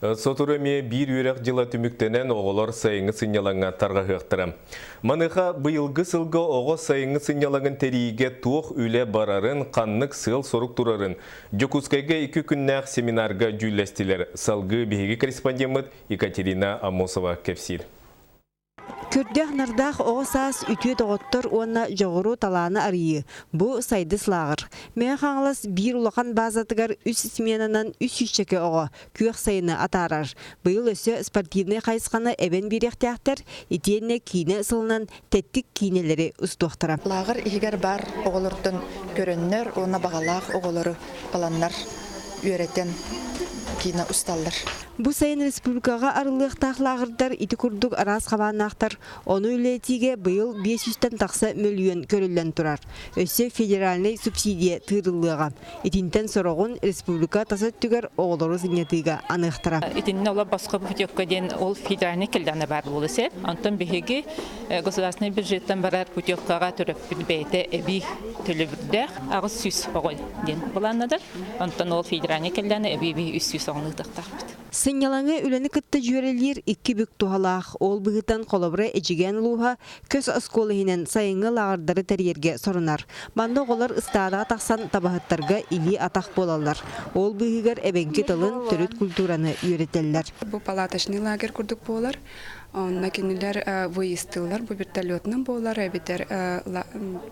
Сотурами bir үйрек жыла түміктенен оғылар сайыңы сынялаңа тарға қықтырым. Маныға бұйылғы сылғы оғы сайыңы сынялаңын терейге туық үле барарын, қаннық сыл сорук турарын. Жокускайға 2 күннәқ семинарға жүйлестілер. Салғы бейгі корреспондент Екатерина Амосова кепсир. Көрдәк нардақ оғысас үтіе тоғыттыр онна жоғыру таланы арıyı. Бұ сайды сылағыр. Мен қаңылас бір ұлақан базатығар үс сменанан үс үшчеке оғы күйек сайыны атарар. Бұйыл өсі спортивный қайысқаны әбен беректіяқтар, етенне кейіне сылынан тәттік кейнелері ұстуқтыра. Лағыр егер бар оғылырдың көріннер, оны бағалақ оғылыры баланнар үйретен кейіне ұсталдар. Бұ сайын республикаға арылық тақлағырдар ити күрдік арас қабанақтар. Оны үлетіге бұйыл 500-тен тақсы миллион көрілен тұрар. Өсі федеральный субсидия тырылыға. Итинтен сұрағын республика тасы түгер оғылыры зінетіға анықтыра. Итинен ола басқа путевка ден ол федеральный келдені бар болысы. Антон бігігі государственный бюджеттен барар путевкаға түріп білбейті әбі төлі бірдәқ ағыз сүз оғыл ден боланадыр. Антон ол федеральный келдені әбі үз сүз оғылдықтақ. Сынялаңы үләні кітті жөрелер 2 бүк туғалақ. Ол бұғытан қолабыры әжіген луға көз осколығынан сайыңы лағардары тәрерге сорынар. Банда олар ұстаға тақсан табағыттарға или атақ болалар. Ол бұғығар әбенкі тылын түріт культураны үйретелер. Бұл палаташный лагер күрдік болар. Онна кенелер выйыстылар, бұл вертолетнан болар, әбетер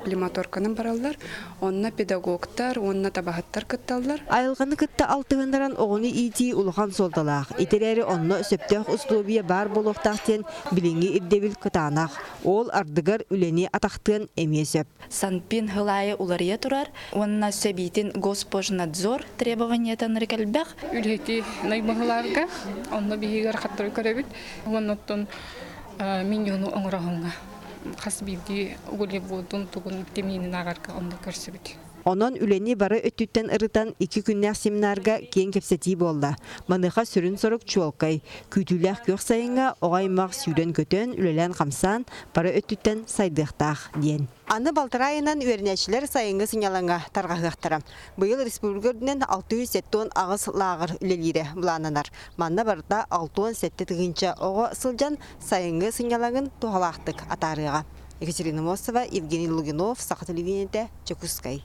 плиматорканын баралар. Онна педагогтар, онна табағыттар кытталар. Айылғаны кытты алтығындаран оғыны ити ұлған солдалақ. Итерері онна сөптеқ ұслубия бар болуқтақтен біліңі ирдебіл кытанақ. Ол ардығар үлені атақтығын әме сөп. Санпин ғылайы улария тұрар. Онна сөбейтін госпожнадзор требованиятан рекалбәқ. Үлеті найбағыларға, онна бейгер қаттыры көребіт. Оннаттан миньону оңырағынға. Қас бейді өгілі болдың тұғын темейінің ағарқа онда көрсібіт. Онон үлені бары өттіттен ырытан 2 күннәк семинарға кен кепсети болды. Маныға сүрін сорық чуалқай. Күйтіләк көк сайынға оғаймақ сүйден көтен үлелен қамсан бары өттіттен сайдықтақ ден. Аны балтырайынан өрнәшілер сайынғы сыңялаңа тарғағықтырам. Бұйыл республикөрдінен 607 тонн ағыз лағыр үлелері бұлананар. Манна барда 6-7 тығынша оғы сылжан сайынғы сыңялаңын туғалақтық атарыға. Екатерина Мосова, Евгений Лугинов, Саха телевидениеде, Чекускай.